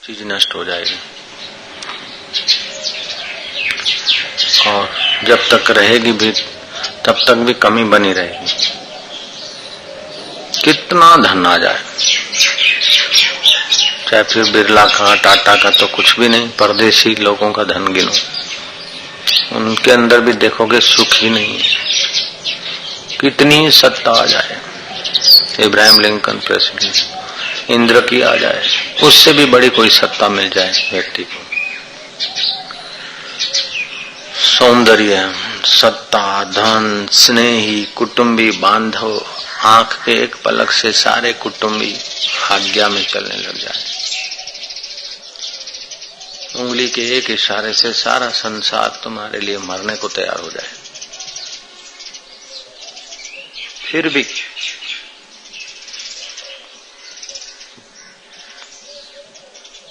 चीज नष्ट हो जाएगी। और जब तक रहेगी भी तब तक भी कमी बनी रहेगी। कितना धन आ जाए, चाहे फिर बिरला का टाटा का तो कुछ भी नहीं, परदेशी लोगों का धन गिनो, उनके अंदर भी देखोगे सुख ही नहीं है। कितनी सत्ता आ जाए, इब्राहिम लिंकन प्रेसिडेंट, इंद्र की आ जाए, उससे भी बड़ी कोई सत्ता मिल जाए व्यक्ति को, सौंदर्य, सत्ता, धन, स्नेही, कुटुंबी, बांधव, आंख के एक पलक से सारे कुटुंबी आज्ञा में चलने लग जाए, उंगली के एक इशारे से सारा संसार तुम्हारे लिए मरने को तैयार हो जाए, फिर भी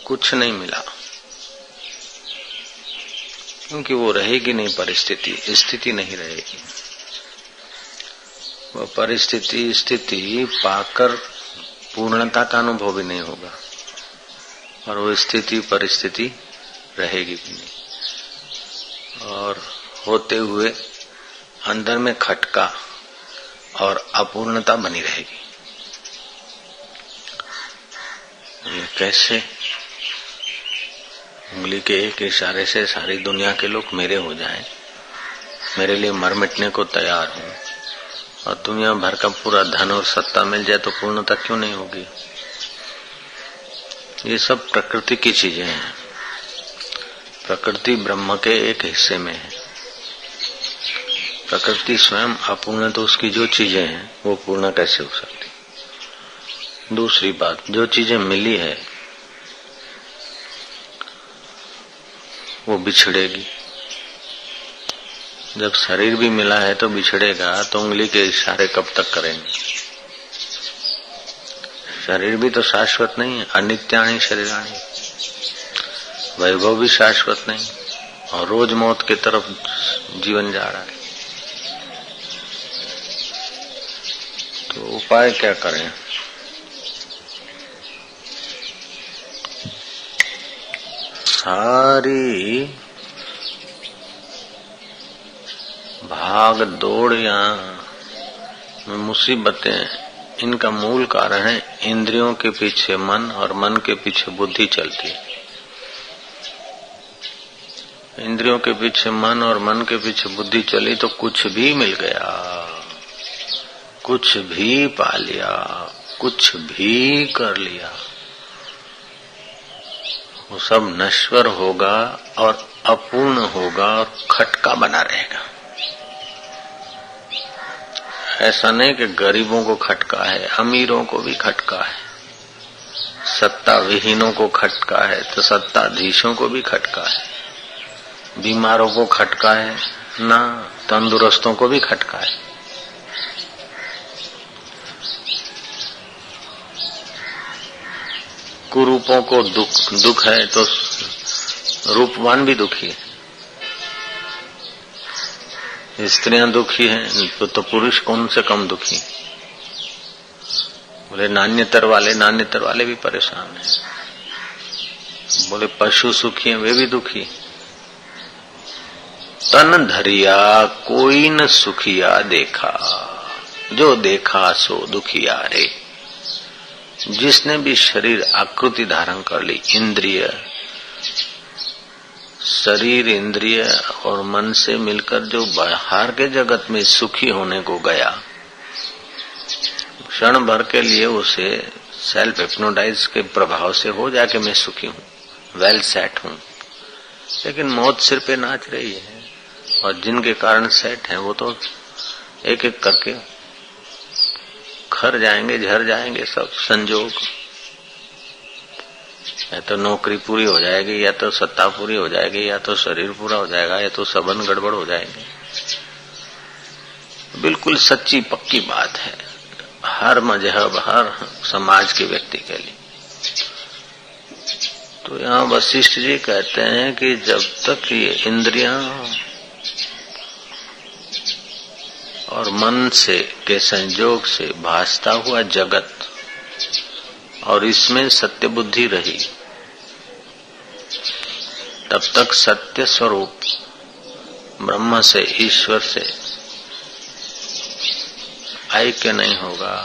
कुछ नहीं मिला, क्योंकि वो रहेगी नहीं परिस्थिति, स्थिति नहीं रहेगी। वो परिस्थिति स्थिति पाकर पूर्णता का अनुभव भी नहीं होगा, और वो स्थिति परिस्थिति रहेगी भी नहीं, और होते हुए अंदर में खटका और अपूर्णता बनी रहेगी। ये कैसे? उंगली के एक इशारे से सारी दुनिया के लोग मेरे हो जाएं, मेरे लिए मर मिटने को तैयार हूं, और दुनिया भर का पूरा धन और सत्ता मिल जाए तो पूर्णता क्यों नहीं होगी? ये सब प्रकृति की चीजें हैं। प्रकृति ब्रह्म के एक हिस्से में है। प्रकृति स्वयं अपूर्ण, तो उसकी जो चीजें हैं वो पूर्ण कैसे हो सकती? दूसरी बात, जो चीजें मिली है वो बिछड़ेगी। जब शरीर भी मिला है तो बिछड़ेगा, तो उंगली के इशारे कब तक करेंगे? शरीर भी तो शाश्वत नहीं है, अनित्यानि शरीराणि, वैभव भी शाश्वत नहीं, और रोज मौत की तरफ जीवन जा रहा है। तो उपाय क्या करें? सारी भाग दौड़ या मुसीबतें, इनका मूल कारण है इंद्रियों के पीछे मन और मन के पीछे बुद्धि चलती है। इंद्रियों के पीछे मन और मन के पीछे बुद्धि चली तो कुछ भी मिल गया, कुछ भी पा लिया, कुछ भी कर लिया, वो सब नश्वर होगा और अपूर्ण होगा और खटका बना रहेगा। ऐसा नहीं कि गरीबों को खटका है, अमीरों को भी खटका है, सत्ता विहीनों को खटका है तो सत्ताधीशों को भी खटका है, बीमारों को खटका है ना, तंदुरुस्तों को भी खटका है। कुरूपों को दुख है तो रूपवान भी दुखी है, स्त्रियां दुखी हैं तो पुरुष कौन से कम दुखी? बोले नान्यतर वाले भी परेशान हैं, बोले पशु सुखी हैं वे भी दुखी। तन धरिया कोई न सुखिया देखा, जो देखा सो दुखिया रे। जिसने भी शरीर आकृति धारण कर ली, इंद्रिय, शरीर, इंद्रिय और मन से मिलकर जो बाहर के जगत में सुखी होने को गया, क्षण भर के लिए उसे सेल्फ हिप्नोटाइज के प्रभाव से हो जाए कि मैं सुखी हूँ, वेल सेट हूँ, लेकिन मौत सिर पे नाच रही है, और जिनके कारण सेट है वो तो एक एक करके खर जाएंगे, झर जाएंगे सब संजोग। या तो नौकरी पूरी हो जाएगी, या तो सत्ता पूरी हो जाएगी, या तो शरीर पूरा हो जाएगा, या तो सबन गड़बड़ हो जाएंगे। बिल्कुल सच्ची पक्की बात है हर मजहब, हर समाज के व्यक्ति के लिए। तो यहाँ वशिष्ठ जी कहते हैं कि जब तक ये इंद्रियां और मन से के संयोग से भासता हुआ जगत और इसमें सत्य बुद्धि रही, तब तक सत्य स्वरूप ब्रह्म से, ईश्वर से ऐक्य नहीं होगा।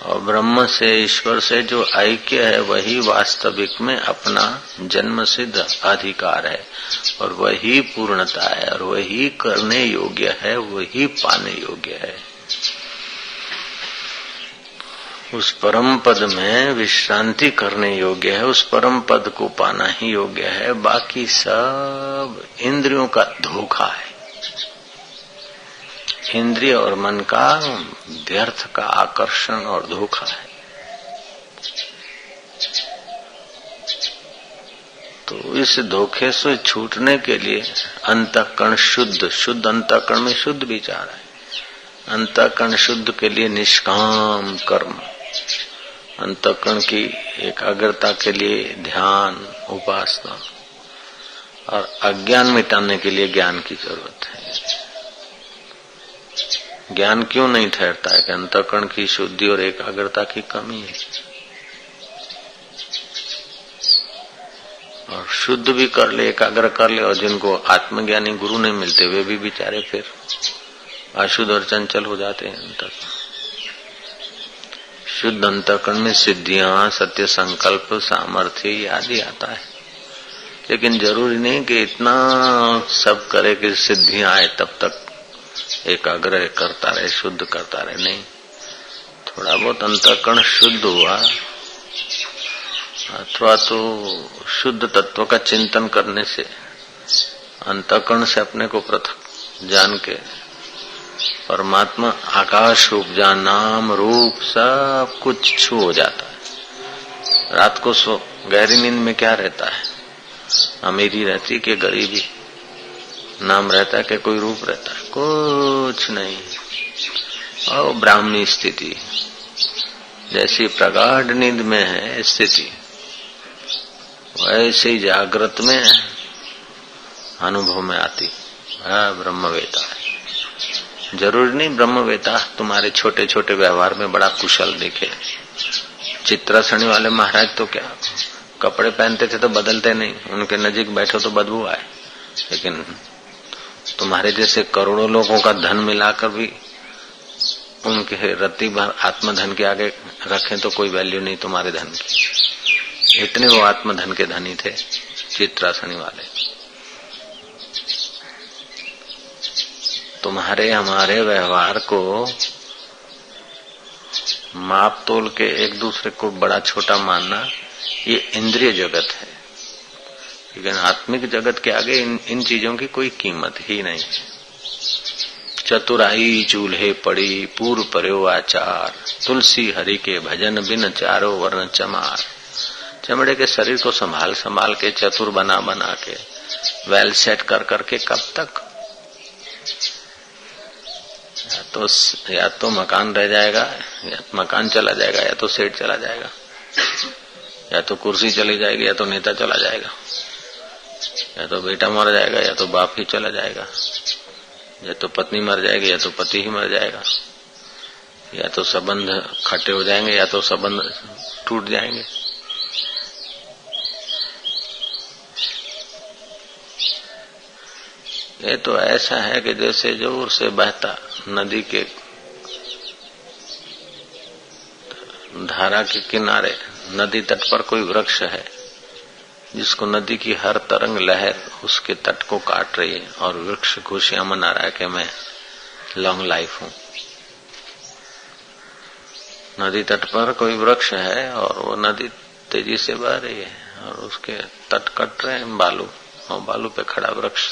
और ब्रह्म से, ईश्वर से जो ऐक्य है वही वास्तविक में अपना जन्म सिद्ध अधिकार है और वही पूर्णता है और वही करने योग्य है, वही पाने योग्य है। उस परम पद में विश्रांति करने योग्य है, उस परम पद को पाना ही योग्य है। बाकी सब इंद्रियों का धोखा है, इंद्रिय और मन का व्यर्थ का आकर्षण और धोखा है। तो इस धोखे से छूटने के लिए अंतःकरण शुद्ध, शुद्ध अंतःकरण में शुद्ध विचार है। अंतःकरण शुद्ध के लिए निष्काम कर्म, अंतःकरण की एकाग्रता के लिए ध्यान, उपासना और अज्ञान मिटाने के लिए ज्ञान की जरूरत है। ज्ञान क्यों नहीं ठहरता है कि अंतःकरण की शुद्धि और एकाग्रता की कमी है। और शुद्ध भी कर ले, एकाग्र कर ले, और जिनको आत्मज्ञानी गुरु नहीं मिलते वे भी बेचारे फिर अशुद्ध और चंचल हो जाते हैं। अंतःकरण शुद्ध अंतःकरण में सिद्धियां, सत्य संकल्प, सामर्थ्य आदि आता है। लेकिन जरूरी नहीं कि इतना सब करे कि सिद्धियां आए तब तक एकाग्र करता रहे, शुद्ध करता रहे। नहीं, थोड़ा बहुत अंतःकरण शुद्ध हुआ अथवा तो शुद्ध तत्व का चिंतन करने से, अंतःकरण से अपने को पृथक जान के परमात्मा आकाश रूप जान, नाम रूप सब कुछ छू हो जाता है। रात को गहरी नींद में क्या रहता है? अमीरी रहती कि गरीबी, नाम रहता है कि कोई रूप रहता है? कुछ नहीं। और ब्राह्मी स्थिति जैसी प्रगाढ़ नींद में है स्थिति, वैसे ही जागृत में अनुभव में आती है ब्रह्मवेता है। जरूरी नहीं ब्रह्मवेता तुम्हारे छोटे छोटे व्यवहार में बड़ा कुशल दिखे। चित्रासनी वाले महाराज तो क्या कपड़े पहनते थे तो बदलते नहीं, उनके नजीक बैठो तो बदबू आए। लेकिन तुम्हारे जैसे करोड़ों लोगों का धन मिलाकर भी उनके रत्ती भर आत्मधन के आगे रखें तो कोई वैल्यू नहीं तुम्हारे धन की। इतने वो आत्मधन के धनी थे चित्रासनी वाले। तुम्हारे हमारे व्यवहार को माप तोल के एक दूसरे को बड़ा छोटा मानना, ये इंद्रिय जगत है। लेकिन आत्मिक जगत के आगे इन चीजों की कोई कीमत ही नहीं। चतुराई चूल्हे पड़ी, पूर्व पर्यो आचार, तुलसी हरि के भजन बिन चारो वर्ण चमार। चमड़े के शरीर को संभाल संभाल के, चतुर बना बना के, वेल सेट कर करके कब तक? या तो मकान रह जाएगा, या मकान चला जाएगा, या तो सेठ चला जाएगा, या तो कुर्सी चली जाएगी, या तो नेता चला जाएगा, या तो बेटा मर जाएगा, या तो बाप ही चला जाएगा, या तो पत्नी मर जाएगी, या तो पति ही मर जाएगा, या तो संबंध खट्टे हो जाएंगे, या तो संबंध टूट जाएंगे। ये तो ऐसा है कि जैसे जोर से बहता नदी के धारा के किनारे, नदी तट पर कोई वृक्ष है जिसको नदी की हर तरंग लहर उसके तट को काट रही है, और वृक्ष खुशियां मना रहा है कि मैं लॉन्ग लाइफ हूं। नदी तट पर कोई वृक्ष है और वो नदी तेजी से बह रही है और उसके तट कट रहे हैं बालू, और बालू पे खड़ा वृक्ष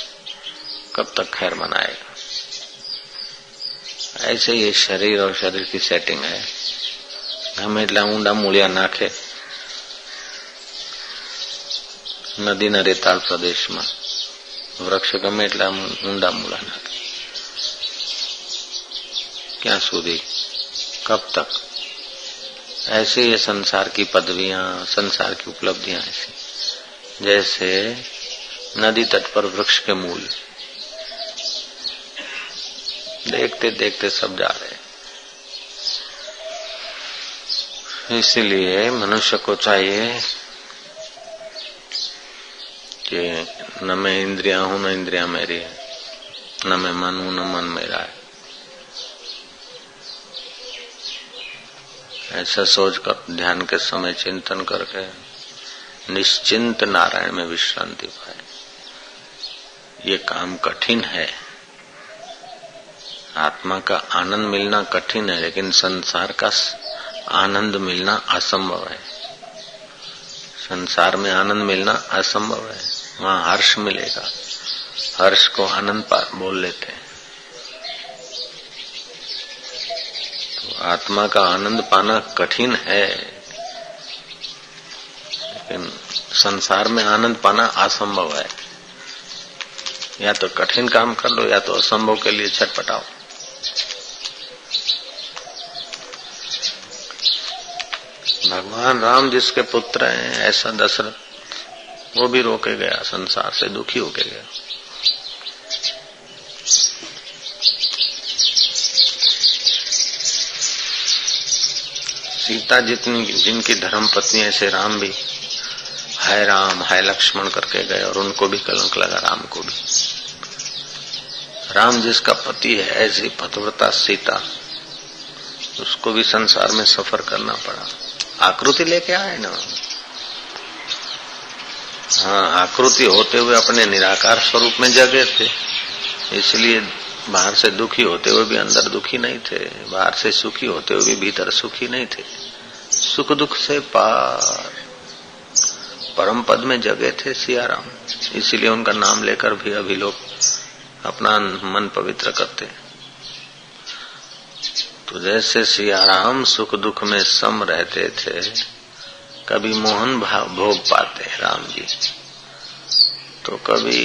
कब तक खैर मनाएगा। ऐसे ये शरीर और शरीर की सेटिंग है। हमें એટલા ઊંડા મૂળિયા નાખે નદીના રેતાળ પ્રદેશમાં, વૃક્ષ ગમે એટલા ઊંડા મૂળા નાખે, ક્યાં સુધી, कब तक? ऐसे ये संसार की पदवियां, संसार की उपलब्धियां ऐसी जैसे नदी तट पर वृक्ष के मूल, देखते देखते सब जा रहे। इसलिए मनुष्य को चाहिए कि न मैं इंद्रिया हूं न इंद्रिया मेरी है, न मैं मन हूं न मन मेरा है। ऐसा सोचकर ध्यान के समय चिंतन करके निश्चिंत नारायण में विश्रांति पाए। ये काम कठिन है, आत्मा का आनंद मिलना कठिन है, लेकिन संसार का आनंद मिलना असंभव है। संसार में आनंद मिलना असंभव है, वहां हर्ष मिलेगा। हर्ष को आनंद बोल लेते हैं। तो आत्मा का आनंद पाना कठिन है, लेकिन संसार में आनंद पाना असंभव है। या तो कठिन काम कर लो या तो असंभव के लिए छटपटाओ। भगवान राम जिसके पुत्र हैं, ऐसा दशरथ, वो भी रोके गया, संसार से दुखी होके गया। सीता जितनी जिनकी धर्म पत्नी, ऐसे राम भी हाय लक्ष्मण करके गए और उनको भी कलंक लगा, राम को भी। राम जिसका पति है, ऐसी पतिव्रता सीता, उसको भी संसार में सफर करना पड़ा। आकृति लेके आए ना, हाँ, आकृति होते हुए अपने निराकार स्वरूप में जगे थे, इसलिए बाहर से दुखी होते हुए भी अंदर दुखी नहीं थे, बाहर से सुखी होते हुए भी भीतर सुखी नहीं थे। सुख दुख से पार परम पद में जगे थे सियाराम, इसीलिए उनका नाम लेकर भी अभी लोग अपना मन पवित्र करते हैं। तो जैसे सियाराम सुख दुख में सम रहते थे, कभी मोहन भाव भोग पाते राम जी, तो कभी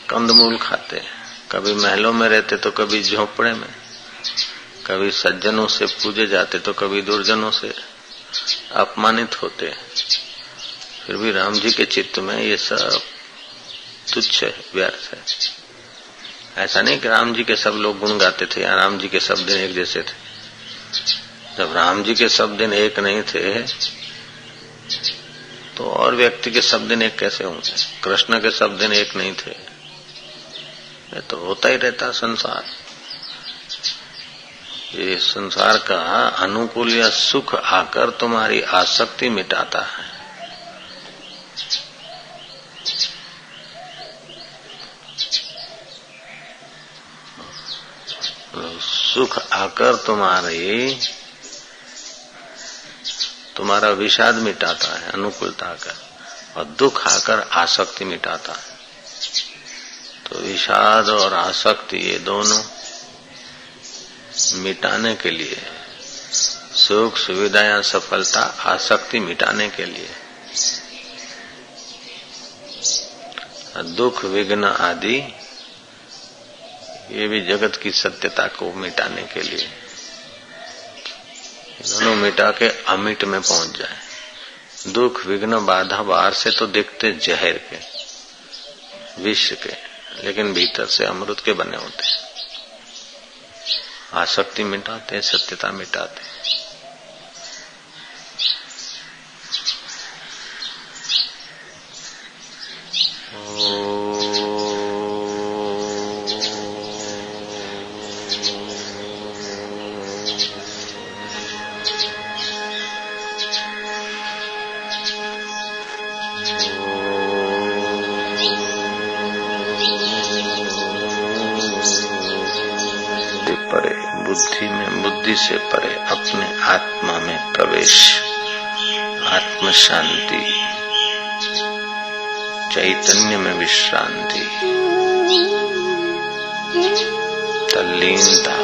कंदमूल खाते, कभी महलों में रहते तो कभी झोपड़े में, कभी सज्जनों से पूजे जाते तो कभी दुर्जनों से अपमानित होते। फिर भी राम जी के चित्त में ये सब तुच्छ है, व्यर्थ है। ऐसा नहीं कि राम जी के सब लोग गुण गाते थे या राम जी के सब दिन एक जैसे थे। जब राम जी के सब दिन एक नहीं थे तो और व्यक्ति के सब दिन एक कैसे होंगे? कृष्ण के सब दिन एक नहीं थे। ये तो होता ही रहता संसार। ये संसार का अनुकूल या सुख आकर तुम्हारी आसक्ति मिटाता है। सुख आकर तुम्हारा विषाद मिटाता है, अनुकूलता आकर, और दुख आकर आसक्ति मिटाता है। तो विषाद और आसक्ति ये दोनों मिटाने के लिए, सुख सुविधा या सफलता आसक्ति मिटाने के लिए, दुख विघ्न आदि ये भी जगत की सत्यता को मिटाने के लिए, दोनों मिटा के अमिट में पहुंच जाए। दुख विघ्न बाधा बाहर से तो दिखते जहर के, विष के, लेकिन भीतर से अमृत के बने होते। आसक्ति मिटाते, सत्यता मिटाते। बुद्धि से परे अपने आत्मा में प्रवेश, आत्म शांति, चैतन्य में विश्रांति, तल्लीनता।